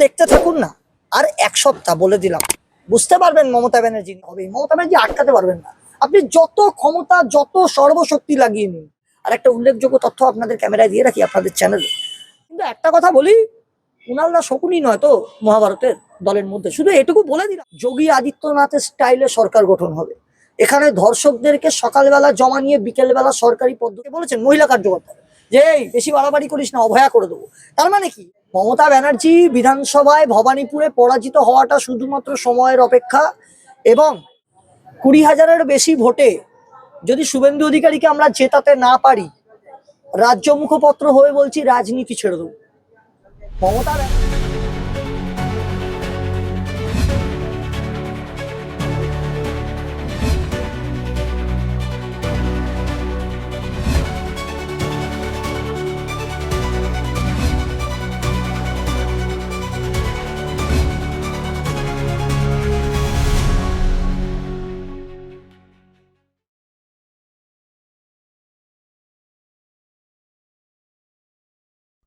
দেখতে থাকুন না। আর এক সপ্তাহ বলে দিলাম বুঝতে পারবেন মমতা ব্যানার্জি হবে। মমতা ব্যানার্জি আটকাতে পারবেন না। আপনি যত ক্ষমতা যত সর্বশক্তি লাগিয়ে নিন। আর একটা উল্লেখযোগ্য তথ্য আপনাদের ক্যামেরায় দিয়ে রাখি আপনাদের চ্যানেলে। কিন্তু একটা কথা বলি, কুণালদা শকুনি নয় তো মহাভারতের দলের মধ্যে। শুধু এটুকু বলে দিলাম, যোগী আদিত্যনাথের স্টাইলে সরকার গঠন হবে। এখানে ধর্ষকদেরকে সকালবেলা জমা নিয়ে বিকেলবেলা সরকারি পদ্ধতি বলেছেন মহিলা কার্যকর্তা যে এই বেশি বাড়াবাড়ি করিস না, অভয়া করে দেবো। তার মানে কি, মমতা ব্যানার্জি বিধানসভায় ভবানীপুরে পরাজিত হওয়াটা শুধুমাত্র সময়ের অপেক্ষা। এবং 20,000-এর বেশি ভোটে যদি শুভেন্দু অধিকারীকে আমরা জেতাতে না পারি, রাজ্য মুখপত্র হয়ে বলছি রাজনীতি ছেড়ে দেবো। মমতা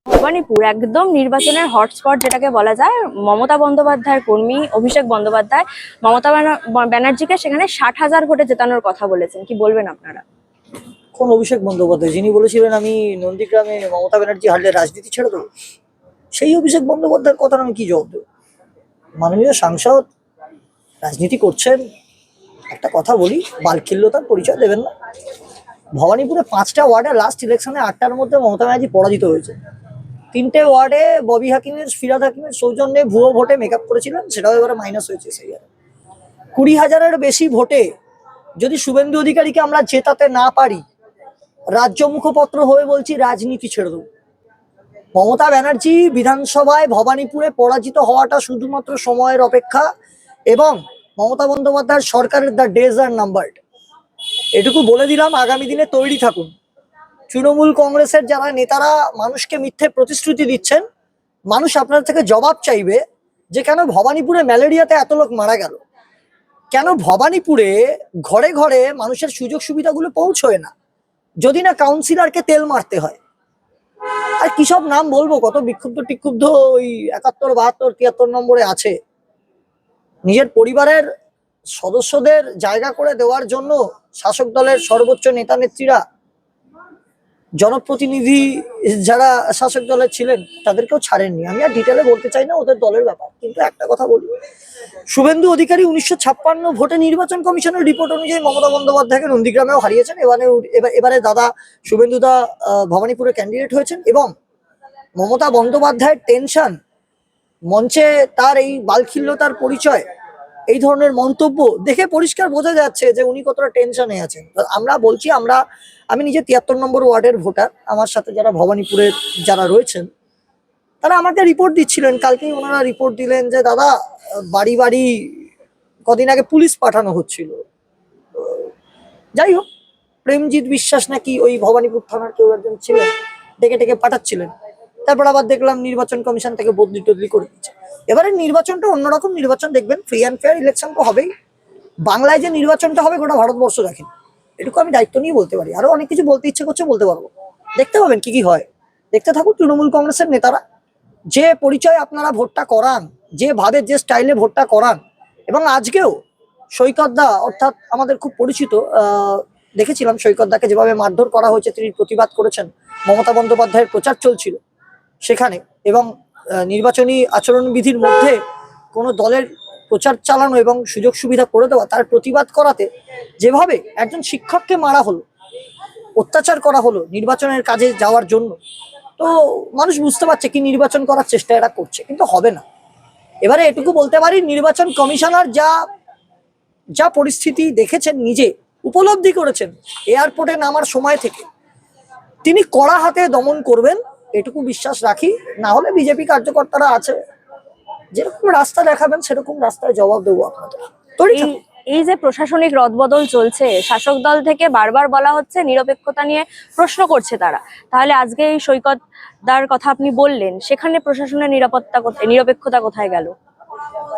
ভবানীপুর একদম নির্বাচনের হটস্পট যেটাকে বলা যায়। মমতা বন্দ্যোপাধ্যায়ের কর্মী অভিষেক বন্দ্যোপাধ্যায় মমতা ব্যানার্জিকে সেখানে 60,000 ভোটে জেতানোর কথা বলেছেন, কি বলবেন আপনারা? কোন অভিষেক বন্দ্যোপাধ্যায় যিনি বলেছিলেন আমি নন্দীগ্রামে মমতা ব্যানার্জি হারলে রাজনীতি ছেড়ে দেবো? সেই অভিষেক বন্দ্যোপাধ্যায়ের কথা আমি কি জবাব দেবো? মাননীয় সাংসদ রাজনীতি করছেন। একটা কথা বলি, বালখিল্যতার পরিচয় দেবেন না। ভবানীপুরে 5টা ওয়ার্ডে লাস্ট ইলেকশনে 8টার মধ্যে মমতা ব্যানার্জি পরাজিত হয়েছে। 3টে ওয়ার্ডে ববি হাকিমের ফিরাদ হাকিমের সৌজন্যে ভুয়ো ভোটে মেকআপ করেছিলেন, সেটাও এবারে মাইনাস হয়েছে। সেই 20,000-এর বেশি ভোটে যদি শুভেন্দু অধিকারীকে আমরা জেতাতে না পারি, রাজ্য মুখপত্র হয়ে বলছি রাজনীতি ছেড়ে দেবো। মমতা ব্যানার্জি বিধানসভায় ভবানীপুরে পরাজিত হওয়াটা শুধুমাত্র সময়ের অপেক্ষা। এবং মমতা বন্দ্যোপাধ্যায়ের সরকারের দ্য ডেজ আর নাম্বারড। এটুকু বলে দিলাম, আগামী দিনে তৈরি থাকুন। তৃণমূল কংগ্রেসের যারা নেতারা মানুষকে মিথ্যে প্রতিশ্রুতি দিচ্ছেন, মানুষ আপনার থেকে জবাব চাইবে যে কেন ভবানীপুরে ম্যালেরিয়াতে এত লোক মারা গেল, কেন ভবানীপুরে ঘরে ঘরে মানুষের সুযোগ সুবিধাগুলো পৌঁছয় না, যদি না কাউন্সিলরকে তেল মারতে হয়। আর কি সব নাম বলবো, কত বিক্ষুব্ধ টিক্ষুব্ধ ওই 71, 72, 73 নম্বরে আছে। নিজের পরিবারের সদস্যদের জায়গা করে দেওয়ার জন্য শাসক দলের সর্বোচ্চ নেতা নেত্রীরা, জনপ্রতিনিধি যারা শাসক দলের ছিলেন তাদেরকেও ছাড়েননি। আমি আর ডিটেলে বলতে চাই না, ওদের দলের ব্যাপার। কিন্তু একটা কথা বলি, শুভেন্দু অধিকারী 1956 ভোটে নির্বাচন কমিশনের রিপোর্ট অনুযায়ী মমতা বন্দ্যোপাধ্যায়কে নন্দীগ্রামেও হারিয়েছেন। এবারে দাদা শুভেন্দুদা ভবানীপুরে ক্যান্ডিডেট হয়েছেন। এবং মমতা বন্দ্যোপাধ্যায়ের টেনশন, মঞ্চে তার এই বালখিল্যতার পরিচয়, এই ধরনের মন্তব্য দেখে পরিষ্কার বোঝা যাচ্ছে যে উনি কতটা টেনশনে আছেন। আমরা বলছি, আমি নিজে 73 নম্বর ওয়ার্ডের ভোটার। আমার সাথে যারা ভবানীপুরের যারা রয়েছেন তারা আমাকে রিপোর্ট দিচ্ছিলেন। কালকেই ওনারা রিপোর্ট দিলেন যে দাদা বাড়ি বাড়ি কদিন আগে পুলিশ পাঠানো হচ্ছিল। যাই হোক, প্রেমজিৎ বিশ্বাস নাকি ওই ভবানীপুর থানার কেউ একজন ছিলেন, ডেকে ডেকে পাঠাচ্ছিলেন। তারপর আবার দেখলাম নির্বাচন কমিশন থেকে বদলি টদলি করে দিচ্ছে। এবারে নির্বাচনটা অন্যরকম নির্বাচন, দেখবেন ফ্রি অ্যান্ড ফেয়ার ইলেকশন তো হবেই। বাংলায় যে নির্বাচনটা হবে গোটা ভারতবর্ষ দেখেন, এটুকু আমি দায়িত্ব নিয়ে বলতে পারি। আরো অনেক কিছু বলতে ইচ্ছে করছে, বলতে পারবো। দেখতে পাবেন কি কি হয়। দেখতে থাকুন তৃণমূল কংগ্রেসের নেতারা যে পরিচয় আপনারা ভোটটা করান, যে ভাবে যে স্টাইলে ভোটটা করান। এবং আজকেও সৈকতদা, অর্থাৎ আমাদের খুব পরিচিত, দেখেছিলাম সৈকতদাকে যেভাবে মারধর করা হয়েছে, তিনি প্রতিবাদ করেছেন। মমতা বন্দ্যোপাধ্যায়ের প্রচার চলছিল সেখানে, এবং নির্বাচনী আচরণবিধির মধ্যে কোনো দলের প্রচার চালানো এবং সুযোগ সুবিধা করে দেওয়া, তার প্রতিবাদ করাতে যেভাবে একজন শিক্ষককে মারা হলো, অত্যাচার করা হলো নির্বাচনের কাজে যাওয়ার জন্য, তো মানুষ বুঝতে পারছে কি নির্বাচন করার চেষ্টা এরা করছে, কিন্তু হবে না। এবারে এটুকু বলতে পারি, নির্বাচন কমিশনার যা যা পরিস্থিতি দেখেছেন, নিজে উপলব্ধি করেছেন এয়ারপোর্টে নামার সময় থেকে, তিনি কড়া হাতে দমন করবেন এটুকু বিশ্বাস রাখি। না হলে বিজেপি কার্যকর্তারা আছে, যেরকম রাস্তা দেখাবেন সেরকম রাস্তায় জবাব দেবো আপনাদের। এই যে প্রশাসনিক রদবদল চলছে, শাসক দল থেকে বারবার বলা হচ্ছে নিরপেক্ষতা নিয়ে প্রশ্ন করছে তারা, তাহলে আজকে এই সৈকতদার কথা আপনি বললেন, সেখানে প্রশাসনের নিরপেক্ষতা কোথায় গেল?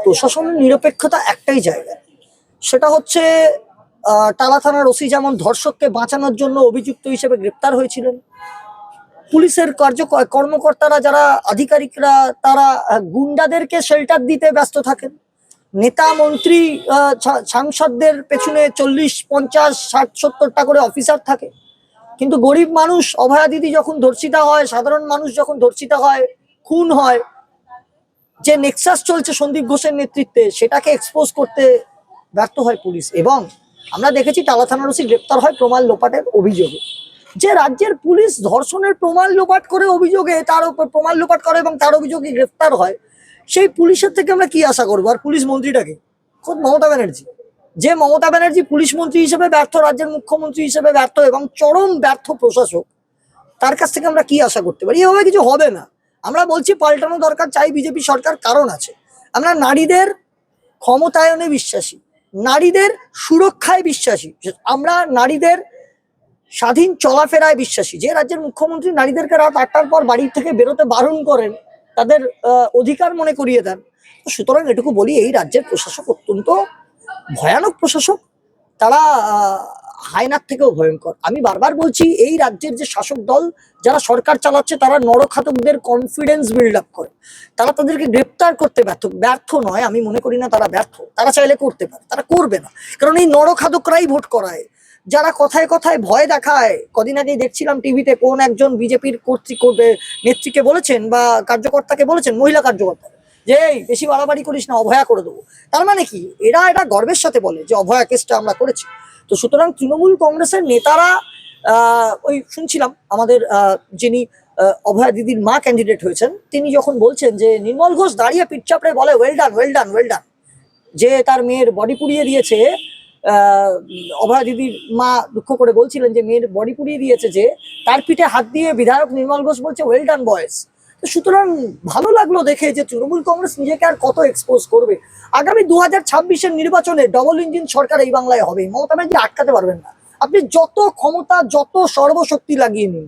প্রশাসনের নিরপেক্ষতা একটাই জায়গায়, সেটা হচ্ছে টালা থানার ওসি যেমন ধর্ষককে বাঁচানোর জন্য অভিযুক্ত হিসেবে গ্রেপ্তার হয়েছিলেন, পুলিশের কর্মকর্তারা যারা আধিকারিকরা তারা গুন্ডাদেরকে শেল্টার দিতে ব্যস্ত থাকেন। নেতা মন্ত্রী সাংসদদের পেছনে 40, 50, 60, 70টা করে অফিসার থাকে, কিন্তু গরিব মানুষ, অভয়া দিদি যখন ধর্ষিতা হয়, সাধারণ মানুষ যখন ধর্ষিতা হয়, খুন হয়, যে নেক্সাস চলছে সন্দীপ ঘোষের নেতৃত্বে সেটাকে এক্সপোজ করতে ব্যর্থ হয় পুলিশ। এবং আমরা দেখেছি টালা থানার ওসি গ্রেপ্তার হয় প্রমাণ লোপাটের অভিযোগে। যে রাজ্যের পুলিশ ধর্ষণের প্রমাণ লোপাট করে অভিযোগে, তার উপর প্রমাণ লোপাট করে এবং তার অভিযোগে গ্রেপ্তার হয়, সেই পুলিশের থেকে আমরা কি আশা করবো? আর পুলিশ মন্ত্রীটাকে খোদ মমতা ব্যানার্জি, যে মমতা ব্যানার্জি পুলিশ মন্ত্রী হিসেবে ব্যর্থ, রাজ্যের মুখ্যমন্ত্রী হিসেবে ব্যর্থ এবং চরম ব্যর্থ প্রশাসক, তার কাছ থেকে আমরা কি আশা করতে পারি? এভাবে কিছু হবে না। আমরা বলছি পাল্টানো দরকার, চাই বিজেপি সরকার, কারণ আছে। আমরা নারীদের ক্ষমতায়নে বিশ্বাসী, নারীদের সুরক্ষায় বিশ্বাসী, আমরা নারীদের স্বাধীন চলাফেরায় বিশ্বাসী। যে রাজ্যের মুখ্যমন্ত্রী নারীদেরকে রাত 8টার পর বাড়ি থেকে বেরোতে বারণ করেন, তাদের অধিকার মনে করিয়ে দেন, সুতরাং এটুকু বলি, এই রাজ্যের প্রশাসক অত্যন্ত ভয়ানক প্রশাসক, তারা হায়নার থেকেও ভয়ঙ্কর। আমি বারবার বলছি, এই রাজ্যের যে শাসক দল যারা সরকার চালাচ্ছে, তারা নরখাতকদের কনফিডেন্স বিল্ড আপ করে, তারা তাদেরকে গ্রেপ্তার করতে ব্যর্থ নয়। আমি মনে করি না তারা ব্যর্থ, তারা চাইলে করতে পারে, তারা করবে না, কারণ এই নরখাতকরাই ভোট করায়, যারা কথায় কথায় ভয় দেখায়। কদিন আগেই দেখছিলাম টিভিতে কোন একজন বিজেপির নেত্রীকে বলেছেন বা কার্যকর্তাকে বলেছেন, মহিলা কার্যকর্তা, যে এই বেশি বাড়াবাড়ি করিস না, অভয়া করে দেবো। তার মানে কি? এরা এটা গর্বের সাথে বলে যে অভয়া কেসটা আমরা করেছি। তো সুতরাং তৃণমূল কংগ্রেসের নেতারা ওই শুনছিলাম আমাদের যিনি অভয়া দিদির মা ক্যান্ডিডেট হয়েছেন, তিনি যখন বলছেন যে নির্মল ঘোষ দাঁড়িয়ে পিঠ চাপড়ে বলে well done well done well done, যে তার মেয়ের বডি পুড়িয়ে দিয়েছে। অভয়া দিদির মা দুঃখ করে বলছিলেন যে মেয়ের বডি পুড়িয়ে দিয়েছে, যে তার পিঠে হাত দিয়ে বিধায়ক নির্মল ঘোষ বলছে ওয়েল ডান বয়েস। সুতরাং ভালো লাগলো দেখে যে তৃণমূল কংগ্রেস নিজেকে আর কত এক্সপোজ করবে। আগামী 2026-এর নির্বাচনে ডবল ইঞ্জিন সরকার এই বাংলায় হবে, মমতা ব্যানার্জি আটকাতে পারবেন না। আপনি যত ক্ষমতা, যত সর্বশক্তি লাগিয়ে নিন,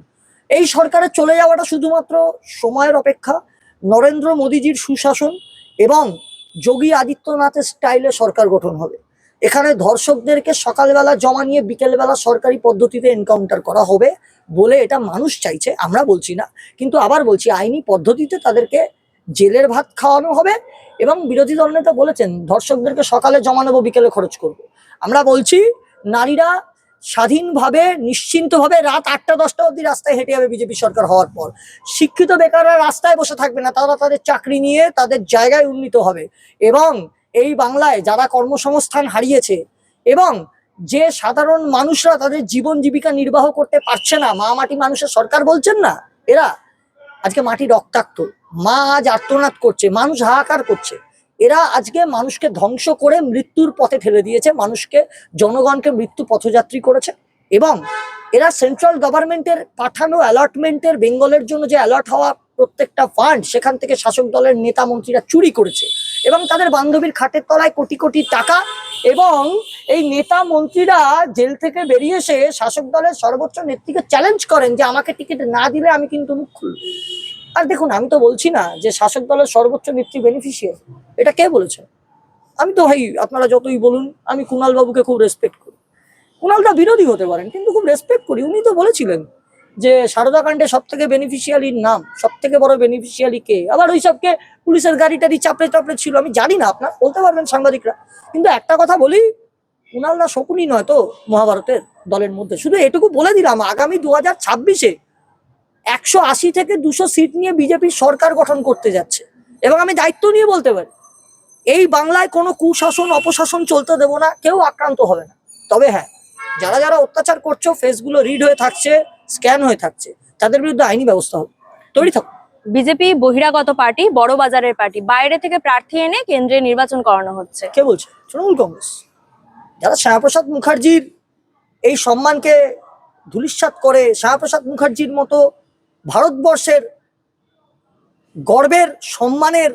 এই সরকারের চলে যাওয়াটা শুধুমাত্র সময়ের অপেক্ষা। নরেন্দ্র মোদীজির সুশাসন এবং যোগী আদিত্যনাথের স্টাইলে সরকার গঠন হবে। এখানে ধর্ষকদেরকে সকালবেলা জমা নিয়ে বিকেলবেলা সরকারি পদ্ধতিতে এনকাউন্টার করা হবে বলে এটা মানুষ চাইছে, আমরা বলছি না। কিন্তু আবার বলছি, আইনি পদ্ধতিতে তাদেরকে জেলের ভাত খাওয়ানো হবে। এবং বিরোধী দলনেতা বলেছেন ধর্ষকদেরকে সকালে জমা নেবো, বিকেলে খরচ করব। আমরা বলছি নারীরা স্বাধীনভাবে নিশ্চিন্তভাবে রাত 8টা-10টা অবধি রাস্তায় হেঁটে যাবে বিজেপি সরকার হওয়ার পর। শিক্ষিত বেকাররা রাস্তায় বসে থাকবে না, তারা তাদের চাকরি নিয়ে তাদের জায়গায় উন্নীত হবে। এবং এই বাংলায় যারা কর্মসংস্থান হারিয়েছে এবং যে সাধারণ মানুষরা তাদের জীবন জীবিকা নির্বাহ করতে পারছে না, মা মাটি মানুষের সরকার বলছেন না, এরা আজকে মাটি রক্তাক্ত, মা আজ আর্তনাদ করছে, মানুষ হাহাকার করছে। এরা আজকে মানুষকে ধ্বংস করে মৃত্যুর পথে ঠেলে দিয়েছে, মানুষকে, জনগণকে মৃত্যু পথযাত্রী করেছে। এবং এরা সেন্ট্রাল গভর্নমেন্টের পাঠানো অ্যালটমেন্টের, বেঙ্গলের জন্য যে অ্যালট হওয়া প্রত্যেকটা ফান্ড, সেখান থেকে শাসক দলের নেতা মন্ত্রীরা চুরি করেছে এবং তাদের বান্ধবীর খাটের তলায় কোটি কোটি টাকা। এবং এই নেতা মন্ত্রীরা জেল থেকে বেরিয়ে এসে শাসক দলের সর্বোচ্চ নেত্রীকে চ্যালেঞ্জ করেন যে আমাকে টিকিট না দিলে আমি কিন্তু মুখ খুলব। আর দেখুন, আমি তো বলছি না যে শাসক দলের সর্বোচ্চ নেত্রী বেনিফিশিয়ারি, এটা কে বলেছে? আমি তো ভাই, আপনারা যতই বলুন, আমি কুণাল বাবুকে খুব রেসপেক্ট করি। কুণালদা বিরোধী হতে পারেন, কিন্তু খুব রেসপেক্ট করি। উনি তো বলেছিলেন যে সারদা কাণ্ডে সব থেকে বেনিফিশিয়ারির নাম, সব থেকে বড় বেনিফিশিয়ারি কে। আবার ওই সবকে পুলিশের গাড়ি টাড়ি চাপড়ে চাপড়ে ছিল, আমি জানি না, আপনার বলতে পারবেন সাংবাদিকরা। কিন্তু একটা কথা বলি, কুণালদা শকুনি নয় তো মহাভারতের দলের মধ্যে। শুধু এটুকু বলে দিলাম, আগামী 2026-এ 180 থেকে 200 সিট নিয়ে বিজেপির সরকার গঠন করতে যাচ্ছে। এবং আমি দায়িত্ব নিয়ে বলতে পারি, এই বাংলায় কোনো কুশাসন অপশাসন চলতে দেব না, কেউ আক্রান্ত হবে না। তবে হ্যাঁ, যারা যারা অত্যাচার করছো, ফেসগুলো রিড হয়ে থাকছে, স্ক্যান হয়ে থাকছে, তাদের বিরুদ্ধে আইনি ব্যবস্থা হবে। তৈরি থাকুন। বিজেপি বহিরাগত পার্টি, বড় বাজারের পার্টি, বাইরে থেকে প্রার্থী এনে কেন্দ্রে নির্বাচন করানো হচ্ছে। কে বলছে? তৃণমূল কংগ্রেস। যারা শ্যামাপ্রসাদ মুখার্জির এই সম্মানকে ধূলিসাৎ করে, শ্যামাপ্রসাদ মুখার্জির মতো ভারতবর্ষের গর্বের, সম্মানের,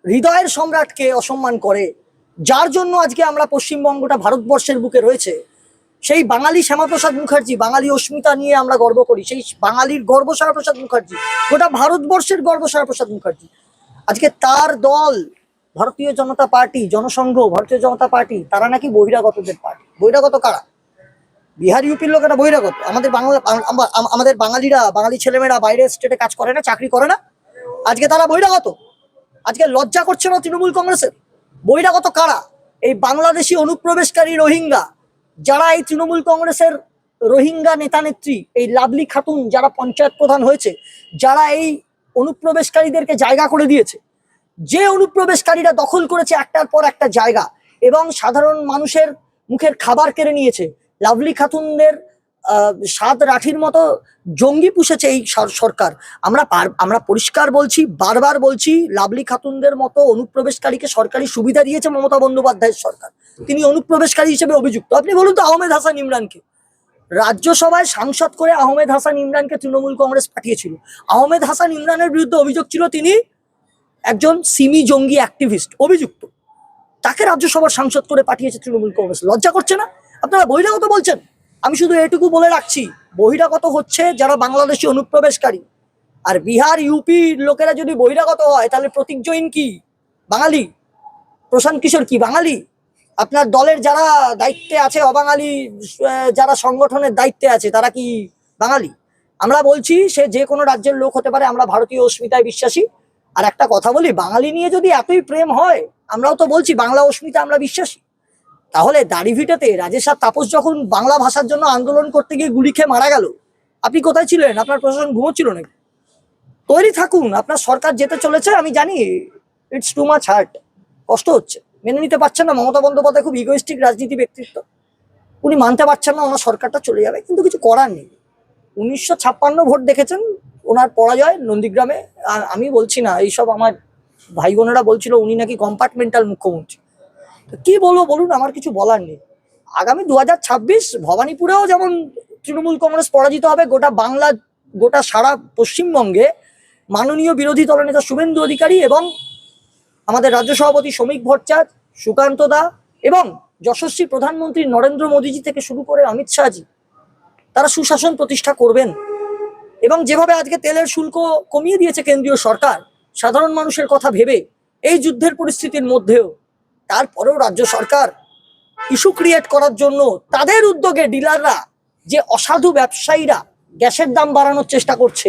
হৃদয়ের সম্রাটকে অসম্মান করে, যার জন্য আজকে আমরা পশ্চিমবঙ্গটা ভারতবর্ষের বুকে রয়েছে, সেই বাঙালি শ্যামাপ্রসাদ মুখার্জি, বাঙালি অস্মিতা নিয়ে আমরা গর্ব করি। সেই বাঙালির গর্ব শ্যামাপ্রসাদ মুখার্জি, গোটা ভারতবর্ষের গর্ব শ্যামাপ্রসাদ মুখার্জি। আজকে তার দল ভারতীয় জনতা পার্টি, জনসংঘ, ভারতীয় জনতা পার্টি, তারা নাকি বহিরাগতদের পার্টি। বহিরাগত কারা? বিহার ইউপির লোকেরা বহিরাগত, আমাদের বাংলা আমাদের বাঙালিরা, বাঙালি ছেলেমেয়েরা বাইরের স্টেটে কাজ করে না, চাকরি করে না, আজকে তারা বহিরাগত। আজকে লজ্জা করছে না তৃণমূল কংগ্রেসের? বহিরাগত কারা? এই বাংলাদেশি অনুপ্রবেশকারী রোহিঙ্গা, যারা এই তৃণমূল কংগ্রেসের রোহিঙ্গা নেতা নেত্রী, এই লাভলি খাতুন যারা পঞ্চায়েত প্রধান হয়েছে, যারা এই অনুপ্রবেশকারীদেরকে জায়গা করে দিয়েছে, যে অনুপ্রবেশকারীরা দখল করেছে একটার পর একটা জায়গা এবং সাধারণ মানুষের মুখের খাবার কেড়ে নিয়েছে, লাভলি খাতুনদের সাত রাঠির মতো জঙ্গি পুষেছে এই সরকার। আমরা পরিষ্কার বলছি, বারবার বলছি, লাভলি খাতুনদের মতো অনুপ্রবেশকারীকে সরকারি সুবিধা দিয়েছে মমতা বন্দ্যোপাধ্যায়ের সরকার। তিনি অনুপ্রবেশকারী হিসেবে অভিযুক্ত। আপনি বলুন তো, আহমেদ হাসান ইমরানকে রাজ্যসভায় সাংসদ করে আহমেদ হাসান ইমরানকে তৃণমূল কংগ্রেস পাঠিয়েছিল। আহমেদ হাসান ইমরানের বিরুদ্ধে অভিযোগ ছিল তিনি একজন সিমি জঙ্গি অ্যাক্টিভিস্ট, অভিযুক্ত। তাকে রাজ্যসভার সাংসদ করে পাঠিয়েছে তৃণমূল কংগ্রেস। লজ্জা করছে না? আপনারা বহিরাগত বলছেন। আমি শুধু এটুকু বলে রাখছি, বহিরাগত হচ্ছে যারা বাংলাদেশি অনুপ্রবেশকারী। আর বিহার ইউপির লোকেরা যদি বহিরাগত হয়, তাহলে প্রতীক জৈন কি বাঙালি? প্রশান্ত কিশোর কি বাঙালি? আপনার দলের যারা দায়িত্বে আছে, অবাঙালি যারা সংগঠনের দায়িত্বে আছে, তারা কি বাঙালি? আমরা বলছি, সে যে কোনো রাজ্যের লোক হতে পারে, আমরা ভারতীয় অস্মিতায় বিশ্বাসী। আর একটা কথা বলি, বাঙালি নিয়ে যদি এতই প্রেম হয়, আমরাও তো বলছি বাংলা অস্মিতা আমরা বিশ্বাসী, তাহলে দাড়িভিটাতে রাজেশ আর তাপস যখন বাংলা ভাষার জন্য আন্দোলন করতে গিয়ে গুলি খেয়ে মারা গেল, আপনি কোথায় ছিলেন? আপনার প্রশাসন ঘুমোচ্ছিল নাকি? তৈরি থাকুন, আপনার সরকার যেতে চলেছে। আমি জানি ইটস টু মাচ হার্ট, কষ্ট হচ্ছে, মেনে নিতে পারছেন না। মমতা বন্দ্যোপাধ্যায় খুব ইগোইস্টিক রাজনীতি ব্যক্তিত্ব, উনি মানতে পারছেন না ওনার সরকারটা চলে যাবে, কিন্তু কিছু করার নেই। 1956 ভোট দেখেছেন ওনার পরাজয় নন্দীগ্রামে। আর আমি বলছি না, এইসব আমার ভাই বোনেরা বলছিল উনি নাকি কম্পার্টমেন্টাল মুখ্যমন্ত্রী। তো কি বলবো বলুন, আমার কিছু বলার নেই। আগামী 2026 ভবানীপুরেও যেমন তৃণমূল কংগ্রেস পরাজিত হবে, গোটা বাংলা, গোটা সারা পশ্চিমবঙ্গে মাননীয় বিরোধী দলনেতা শুভেন্দু অধিকারী এবং আমাদের রাজ্য সভাপতি শ্রমিক ভট্টাচার্য, সুকান্ত দা এবং যশস্বী প্রধানমন্ত্রী নরেন্দ্র মোদীজি থেকে শুরু করে অমিত শাহজি, তারা সুশাসন প্রতিষ্ঠা করবেন। এবং যেভাবে আজকে তেলের শুল্ক কমিয়ে দিয়েছে কেন্দ্রীয় সরকার, সাধারণ মানুষের কথা ভেবে এই যুদ্ধের পরিস্থিতির মধ্যেও, তারপরেও রাজ্য সরকার ইস্যু ক্রিয়েট করার জন্য তাদের উদ্যোগে ডিলাররা, যে অসাধু ব্যবসায়ীরা গ্যাসের দাম বাড়ানোর চেষ্টা করছে,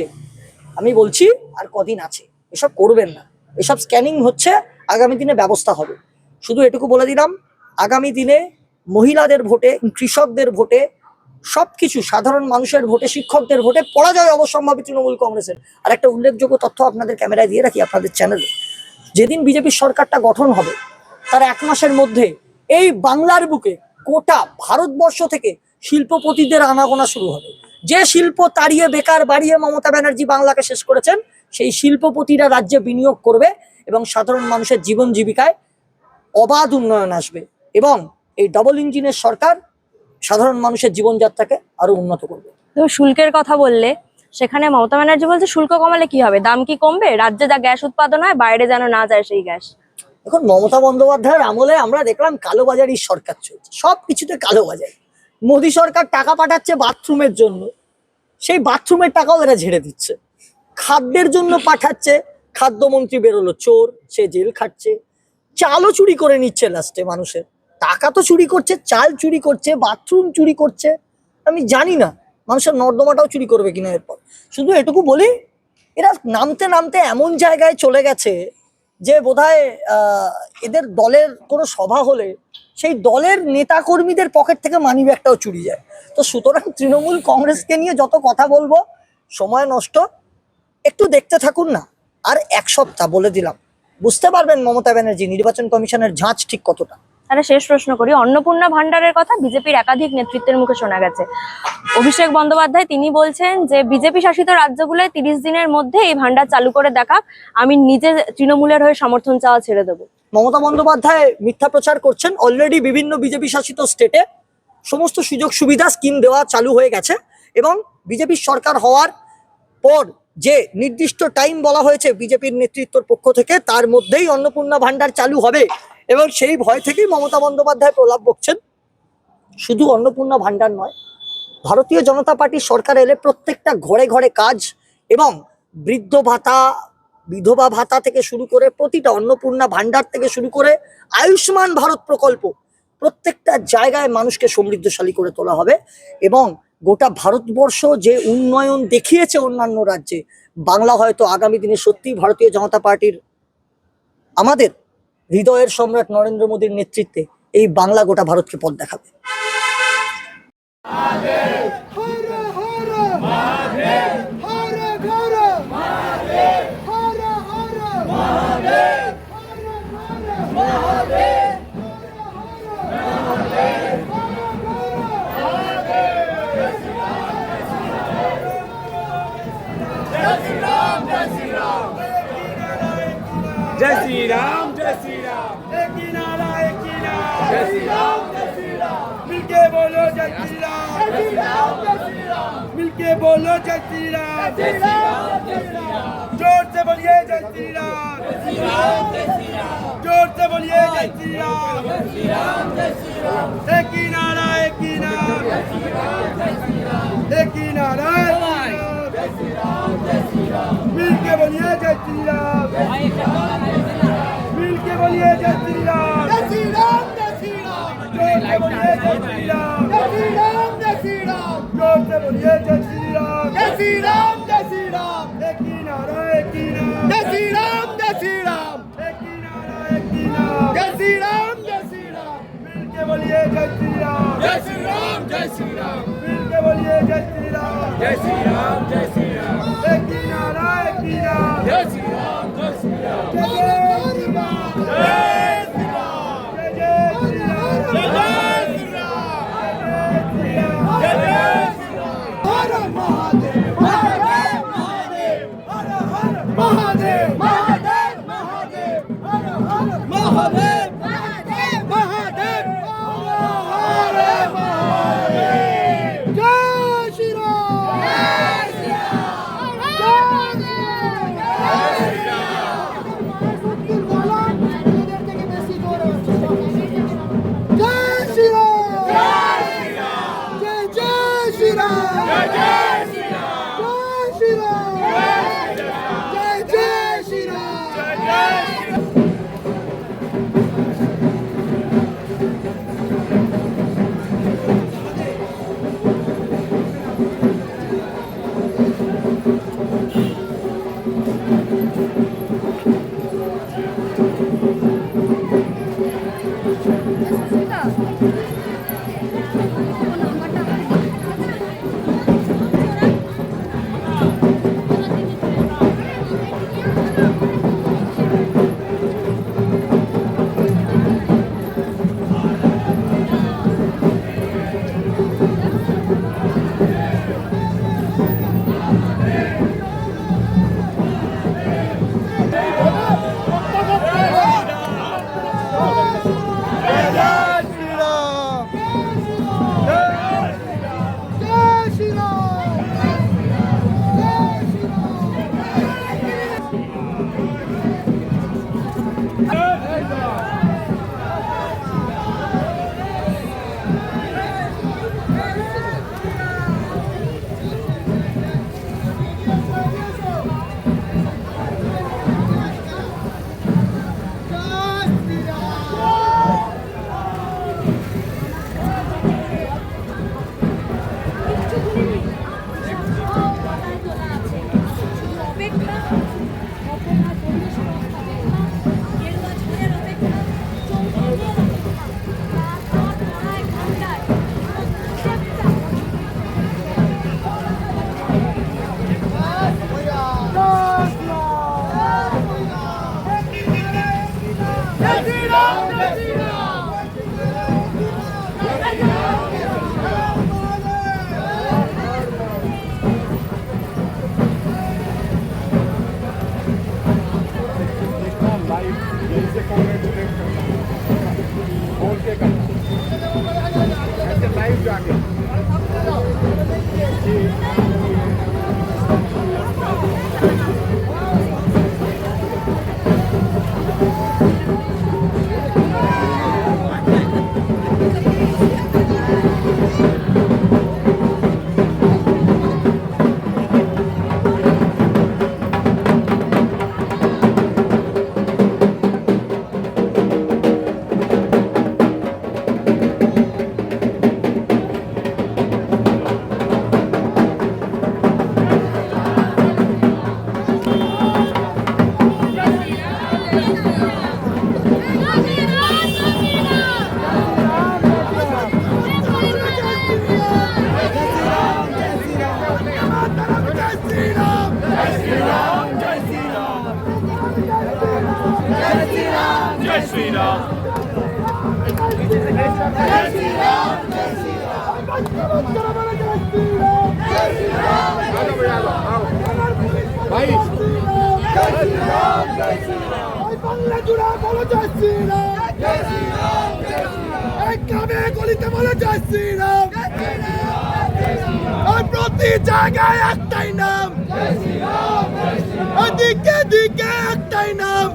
আমি বলছি আর কদিন আছে, এসব করবেন না। এসব স্ক্যানিং হচ্ছে, আগামী দিনে ব্যবস্থা হবে। শুধু এটুকু বলে দিলাম, আগামী দিনে মহিলাদের ভোটে, কৃষকদের ভোটে, সবকিছু, সাধারণ মানুষের ভোটে, শিক্ষকদের ভোটে পরাজয় অবশ্যম্ভাবী তৃণমূল কংগ্রেসের। আর একটা উল্লেখযোগ্য তথ্য আপনাদের ক্যামেরায় দিয়ে রাখি, আপনাদের চ্যানেলে, যেদিন বিজেপির সরকারটা গঠন হবে, তার 1 মাসের মধ্যে এই বাংলার বুকে গোটা ভারতবর্ষ থেকে শিল্পপতিদের আনাগোনা শুরু হবে। যে শিল্প তাড়িয়ে, বেকার বাড়িয়ে মমতা ব্যানার্জি বাংলাকে শেষ করেছেন, সেই শিল্পপতিরা রাজ্যে বিনিয়োগ করবে এবং সাধারণ মানুষের জীবন জীবিকায় অবাধ উন্নয়ন আসবে। এবং এই ডবল ইঞ্জিনের সরকার সাধারণ মানুষের জীবনযাত্রাকে আরো উন্নত করবে। তো শুল্কের কথা বললে, সেখানে মমতা ব্যানার্জি বলছে শুল্ক কমালে কি হবে, দাম কি কমবে? রাজ্যে যা গ্যাস উৎপাদন হয় বাইরে যেন না যায় সেই গ্যাস। এখন মমতা বন্দ্যোপাধ্যায়ের আমলে আমরা দেখলাম কালোবাজারির সরকার চলছে, সব কিছুতে কালোবাজারি। মোদী সরকার টাকা পাঠাচ্ছে বাথরুমের জন্য, সেই বাথরুমের টাকাও এরা ঝেড়ে দিচ্ছে। খাদ্যের জন্য পাঠাচ্ছে, খাদ্যমন্ত্রী বেরোলো চোর, সে জেল খাটছে। চালও চুরি করে নিচ্ছে লাস্টে মানুষের, টাকা তো চুরি করছে, চাল চুরি করছে, বাথরুম চুরি করছে। আমি জানি না মানুষের নর্দমাটাও চুরি করবে কিনা এরপর। শুধু এটুকু বলি, এরা নামতে নামতে এমন জায়গায় চলে গেছে যে বোধহয় এদের দলের কোনো সভা হলে সেই দলের নেতা কর্মীদের পকেট থেকে মানি ব্যাগটাও চুরি যায়। তো সুতরাং তৃণমূল কংগ্রেসকে নিয়ে যত কথা বলবো সময় নষ্ট, একটু দেখতে থাকুন না। আর 1 সপ্তাহ বলে দিলাম, বুঝতে পারবেন মমতা ব্যানার্জি নির্বাচন কমিশনের ঝাঁজ ঠিক কতটা। তাহলে শেষ প্রশ্ন করি, অন্নপূর্ণা ভান্ডারের কথা বিজেপির একাধিক নেতৃত্বের মুখে শোনা গেছে। অভিষেক বন্দ্যোপাধ্যায় তিনি বলছেন যে বিজেপি শাসিত রাজ্যগুলোয় 30 দিনের মধ্যে এই ভান্ডার চালু করে দেখাক, আমি নিজে তৃণমূলের হয়ে সমর্থন চাওয়া ছেড়ে দেবো। মমতা বন্দ্যোপাধ্যায় মিথ্যা প্রচার করছেন। অলরেডি বিভিন্ন বিজেপি শাসিত স্টেটে সমস্ত সুযোগ সুবিধা, স্কিম দেওয়া চালু হয়ে গেছে এবং বিজেপির সরকার হওয়ার পর যে নির্দিষ্ট টাইম বলা হয়েছে বিজেপির নেতৃত্বের পক্ষ থেকে, তার মধ্যেই অন্নপূর্ণা ভান্ডার চালু হবে। এবং সেই ভয় থেকেই মমতা বন্দ্যোপাধ্যায় প্রলাপ বকছেন। শুধু অন্নপূর্ণা ভান্ডার নয়, ভারতীয় জনতা পার্টির সরকার এলে প্রত্যেকটা ঘরে ঘরে কাজ এবং বৃদ্ধ ভাতা, বিধবা ভাতা থেকে শুরু করে প্রতিটা, অন্নপূর্ণা ভান্ডার থেকে শুরু করে আয়ুষ্মান ভারত প্রকল্প, প্রত্যেকটা জায়গায় মানুষকে সমৃদ্ধশালী করে তোলা হবে এবং গোটা ভারতবর্ষ যে উন্নয়ন দেখিয়েছে অন্যান্য রাজ্যে, বাংলা হয়তো আগামী দিনে সত্যি ভারতীয় জনতা পার্টির আমাদের হৃদয়ের সম্রাট নরেন্দ্র মোদীর নেতৃত্বে এই বাংলা গোটা ভারতকে পথ দেখাবে। जय श्री राम, जय श्री राम, एक ही नारा, जय श्री राम, मिलके बोलो जय श्री राम, मिलके बोलो जय श्री राम, जोर से बोलिए जय श्री राम, जोर से बोलिए जय श्री राम, एक ही नारा, एक ही नाम, एक ही नारा, मिलके बोलिए जय श्री राम, मिलके बोलिए जय श्री राम, जय श्री राम, जय श्री राम, जोर से बोलिए जय श्री राम, जय श्री राम, जय श्री राम, जोर से बोलिए जय श्री राम, जय श्री राम, जय श्री राम, एक ही नारा, एक ही नाम, जय श्री राम, जय श्री राम, एक ही नारा, एक ही नाम, जय श्री राम, जय श्री राम, मिलके बोलिए जय श्री राम, जय श्री राम, जय श्री राम, मिलके बोलिए जय श्री राम, जय श्री राम, जय श्री राम, एक ही नारा, एक ही नाम, जय श्री राम, जय श्री राम, जय श्री राम, जय श्री राम, जय जय श्री राम, जय जय श्री राम, जय जय श्री राम, हर महादेव, महादेव, महादेव, महादेव, महादेव, महादेव, हर हर महादेव, महादेव, महादेव, हर महादेव, जय श्री राम, जय श्री राम, जय श्री জয় শ্রীরাম ভাই বাংলা জুড়ে বলো জয় শ্রীরাম এক গ্রামে গলিতে বলো জয় শ্রীরাম প্রতি জায়গায় একটাই নাম দিকে দিকে একটাই নাম